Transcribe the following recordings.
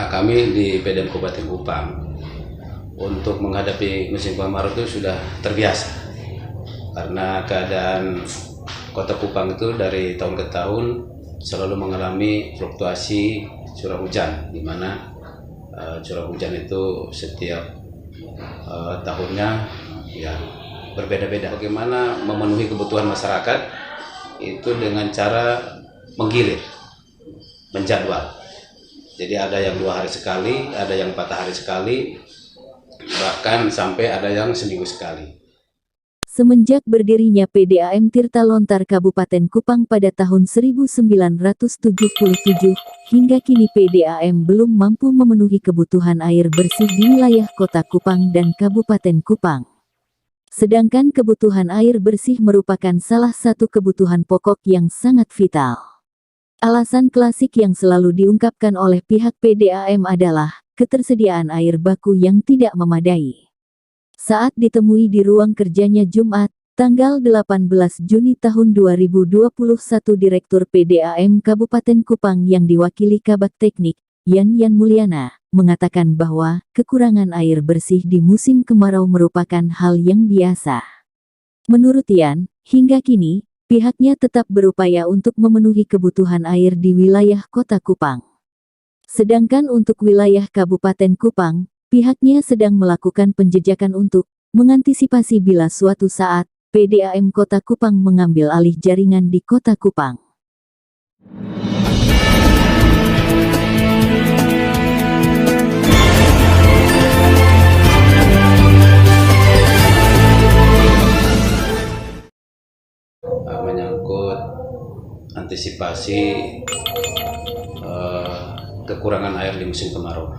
Kami di PDAM Kabupaten Kupang untuk menghadapi musim kemarau itu sudah terbiasa karena keadaan Kota Kupang itu dari tahun ke tahun selalu mengalami fluktuasi curah hujan, di mana curah hujan itu setiap tahunnya ya berbeda-beda. Bagaimana memenuhi kebutuhan masyarakat itu dengan cara menggilir, menjadwal. Jadi ada yang 2 hari sekali, ada yang 4 hari sekali, bahkan sampai ada yang seminggu sekali. Semenjak berdirinya PDAM Tirta Lontar Kabupaten Kupang pada tahun 1977, hingga kini PDAM belum mampu memenuhi kebutuhan air bersih di wilayah Kota Kupang dan Kabupaten Kupang. Sedangkan kebutuhan air bersih merupakan salah satu kebutuhan pokok yang sangat vital. Alasan klasik yang selalu diungkapkan oleh pihak PDAM adalah ketersediaan air baku yang tidak memadai. Saat ditemui di ruang kerjanya Jumat, tanggal 18 Juni tahun 2021, Direktur PDAM Kabupaten Kupang yang diwakili Kabag Teknik, Yan Mulyana, mengatakan bahwa kekurangan air bersih di musim kemarau merupakan hal yang biasa. Menurut Yan, hingga kini, pihaknya tetap berupaya untuk memenuhi kebutuhan air di wilayah Kota Kupang. Sedangkan untuk wilayah Kabupaten Kupang, pihaknya sedang melakukan penjejakan untuk mengantisipasi bila suatu saat PDAM Kota Kupang mengambil alih jaringan di Kota Kupang. Menyangkut antisipasi kekurangan air di musim kemarau.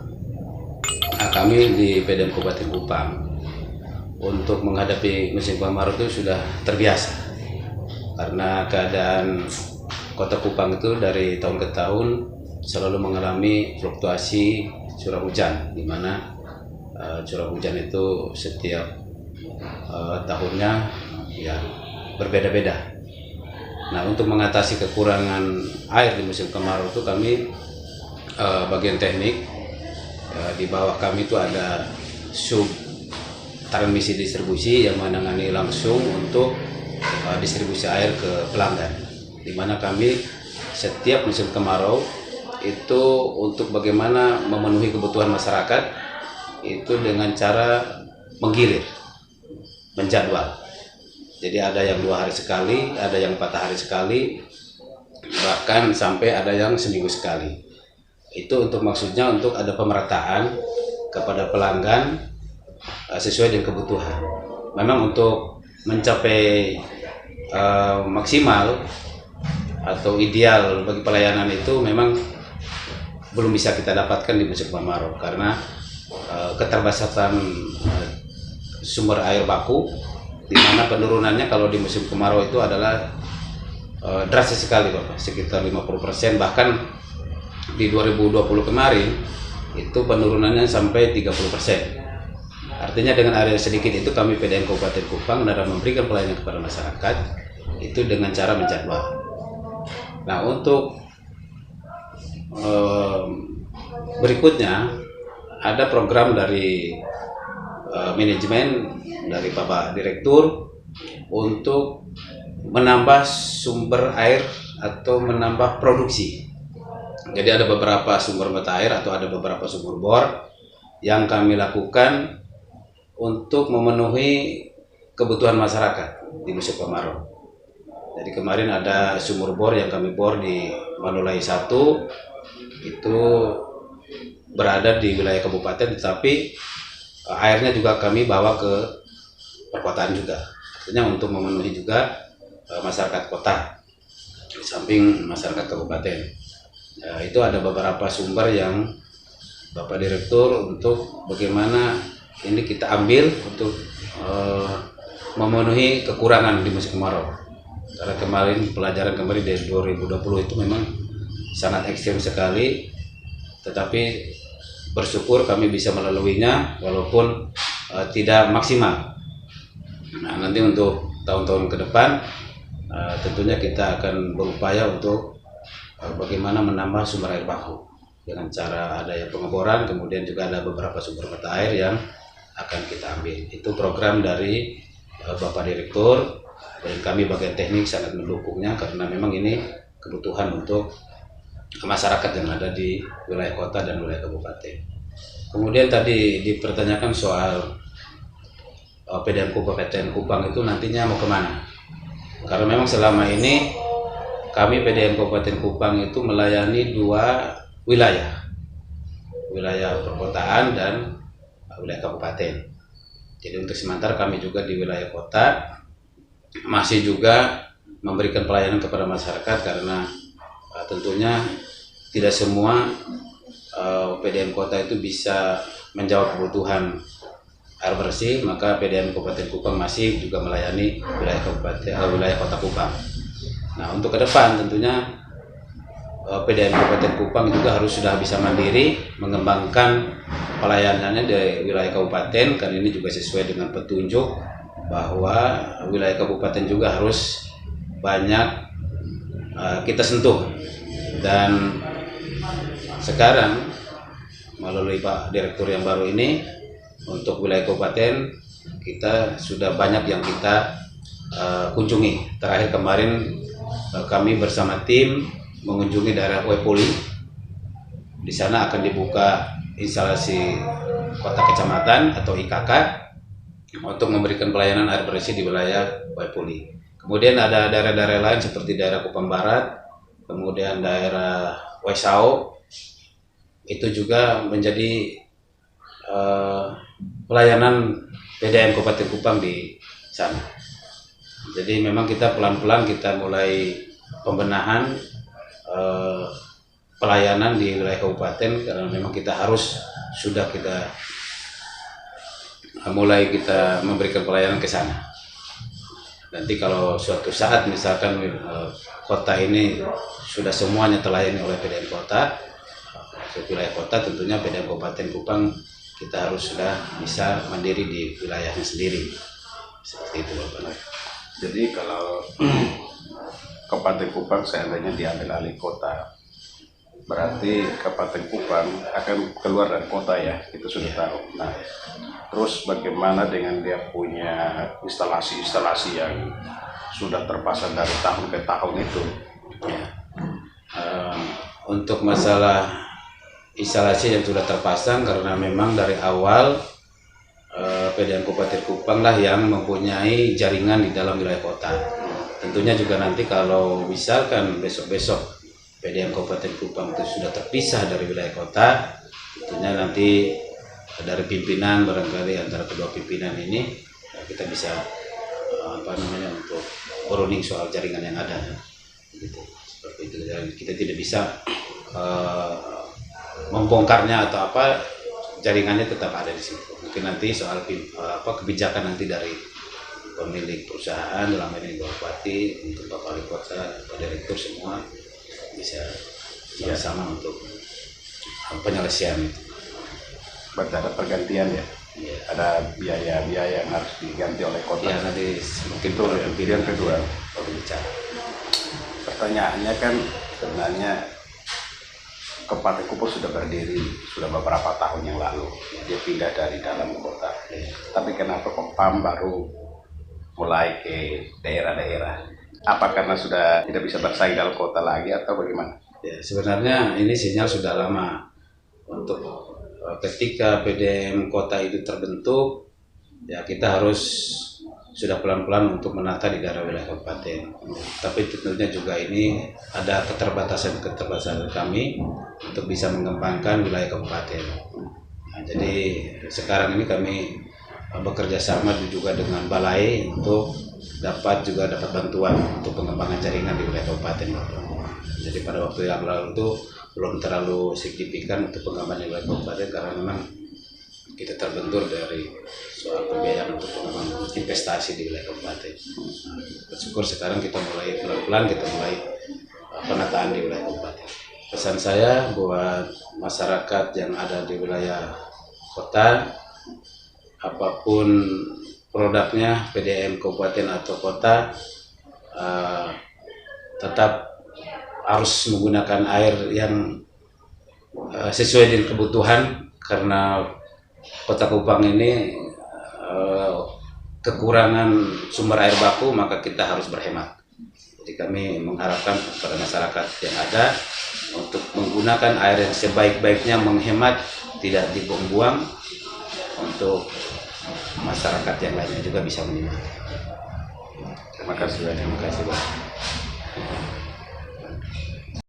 Kami di PDAM Kabupaten Kupang untuk menghadapi musim kemarau itu sudah terbiasa karena keadaan Kota Kupang itu dari tahun ke tahun selalu mengalami fluktuasi curah hujan, di mana curah hujan itu setiap tahunnya ya berbeda-beda. Nah, untuk mengatasi kekurangan air di musim kemarau itu kami bagian teknik di bawah kami itu ada sub transmisi distribusi yang menangani langsung untuk distribusi air ke pelanggan, di mana kami setiap musim kemarau itu untuk bagaimana memenuhi kebutuhan masyarakat itu dengan cara menggilir, menjadwal. Jadi ada yang 2 hari sekali, ada yang 4 hari sekali, bahkan sampai ada yang seminggu sekali. Itu untuk maksudnya untuk ada pemerataan kepada pelanggan sesuai dengan kebutuhan. Memang untuk mencapai maksimal atau ideal bagi pelayanan itu memang belum bisa kita dapatkan di musim kemarau karena keterbatasan sumber air baku, di mana penurunannya kalau di musim kemarau itu adalah drastis sekali Bapak, sekitar 50%, bahkan di 2020 kemarin itu penurunannya sampai 30%. Artinya dengan area sedikit itu kami PDAM Kabupaten Kupang dalam memberikan pelayanan kepada masyarakat itu dengan cara menjadwal. Nah, untuk berikutnya ada program dari manajemen dari Bapak Direktur untuk menambah sumber air atau menambah produksi. Jadi ada beberapa sumber mata air atau ada beberapa sumur bor yang kami lakukan untuk memenuhi kebutuhan masyarakat di musim kemarau. Jadi kemarin ada sumur bor yang kami bor di Manulai 1, itu berada di wilayah kabupaten, tetapi airnya juga kami bawa ke perkotaan juga. Artinya untuk memenuhi juga masyarakat kota di samping masyarakat kabupaten. Itu ada beberapa sumber yang Bapak Direktur untuk bagaimana ini kita ambil untuk memenuhi kekurangan di musim kemarau. Karena kemarin pelajaran kemarin dari 2020 itu memang sangat ekstrim sekali, tetapi bersyukur kami bisa melaluinya walaupun tidak maksimal. Nah, nanti untuk tahun-tahun ke depan tentunya kita akan berupaya untuk bagaimana menambah sumber air baku. dengan cara ada yang pengeboran, kemudian juga ada beberapa sumber mata air yang akan kita ambil. Itu program dari Bapak Direktur, dan kami bagian teknik sangat mendukungnya karena memang ini kebutuhan untuk masyarakat yang ada di wilayah kota dan wilayah kabupaten. Kemudian tadi dipertanyakan soal PDAM Kabupaten Kupang itu nantinya mau kemana? Karena memang selama ini kami PDAM Kabupaten Kupang itu melayani 2 wilayah perkotaan dan wilayah kabupaten. Jadi untuk sementara kami juga di wilayah kota masih juga memberikan pelayanan kepada masyarakat karena tentunya tidak semua PDAM kota itu bisa menjawab kebutuhan air bersih, maka PDAM Kabupaten Kupang masih juga melayani wilayah kota Kupang. Nah, untuk ke depan tentunya PDAM Kabupaten Kupang juga harus sudah bisa mandiri mengembangkan pelayanannya di wilayah kabupaten, karena ini juga sesuai dengan petunjuk bahwa wilayah kabupaten juga harus banyak kita sentuh. Dan sekarang melalui Pak Direktur yang baru ini, untuk wilayah kabupaten kita sudah banyak yang kita kunjungi. Terakhir kemarin kami bersama tim mengunjungi daerah Wepoli. Di sana akan dibuka instalasi kota kecamatan atau IKK untuk memberikan pelayanan air bersih di wilayah Wepoli. Kemudian ada daerah-daerah lain seperti daerah Kupang Barat, kemudian daerah Wesau, itu juga menjadi pelayanan PDAM Kabupaten Kupang di sana. Jadi memang kita pelan-pelan kita mulai pembenahan pelayanan di wilayah kabupaten, karena memang kita harus kita mulai memberikan pelayanan ke sana. Nanti kalau suatu saat misalkan kota ini sudah semuanya terlayani oleh PDAM kota, wilayah kota tentunya PDAM Kabupaten Kupang kita harus sudah bisa mandiri di wilayahnya sendiri. Seperti itu Bapak. Jadi kalau Kabupaten Kupang seandainya diambil alih kota, berarti Kabupaten Kupang akan keluar dari kota ya, itu sudah tahu. Nah, terus bagaimana dengan dia punya instalasi-instalasi yang sudah terpasang dari tahun ke tahun itu? Ya. Untuk masalah instalasi yang sudah terpasang, karena memang dari awal PDAM Kabupaten Kupang lah yang mempunyai jaringan di dalam wilayah kota. Tentunya juga nanti kalau misalkan besok-besok PDAM Kabupaten Kupang itu sudah terpisah dari wilayah kota, tentunya nanti dari pimpinan, barangkali antara kedua pimpinan ini kita bisa untuk berunding soal jaringan yang ada, gitu. Seperti itu. Dan kita tidak bisa membongkarnya atau apa, jaringannya tetap ada di situ. Mungkin nanti soal kebijakan nanti dari pemilik perusahaan, dalam ini Bupati, untuk Bapak Wali Kota, Pak Direktur semua bisa bersama untuk penyelesaian itu. Berarti ada pergantian ya? Ya. Ada biaya-biaya yang harus diganti oleh kota. Ya, nanti mungkin itu yang kedua. Bicara. Pertanyaannya kan sebenarnya Kabupaten Kupang sudah berdiri sudah beberapa tahun yang lalu. Dia pindah dari dalam kota. Tapi kenapa PAM baru mulai ke daerah-daerah? Apa karena sudah tidak bisa bersaing dalam kota lagi atau bagaimana? Ya, sebenarnya ini sinyal sudah lama. Untuk ketika PDAM kota itu terbentuk, ya kita harus sudah pelan-pelan untuk menata di daerah wilayah kabupaten. Tapi tentunya juga ini ada keterbatasan kami untuk bisa mengembangkan wilayah kabupaten. Nah, jadi sekarang ini kami bekerja sama juga dengan balai untuk dapat bantuan untuk pengembangan jaringan di wilayah kabupaten. Jadi pada waktu yang lalu itu belum terlalu signifikan untuk pengembangan wilayah kabupaten, karena memang kita terbentur dari soal pembiayaan untuk pengembangan investasi di wilayah kabupaten. Bersyukur sekarang kita mulai pelan-pelan penataan di wilayah kabupaten. Pesan saya buat masyarakat yang ada di wilayah kota, apapun produknya PDAM kabupaten atau kota, tetap harus menggunakan air yang sesuai dengan kebutuhan, karena Kota Kupang ini kekurangan sumber air baku, maka kita harus berhemat. Jadi kami mengharapkan kepada masyarakat yang ada untuk menggunakan air yang sebaik-baiknya, menghemat, tidak dibuang-buang, untuk masyarakat yang lainnya juga bisa menikmati. Terima kasih. Terima kasih, Pak.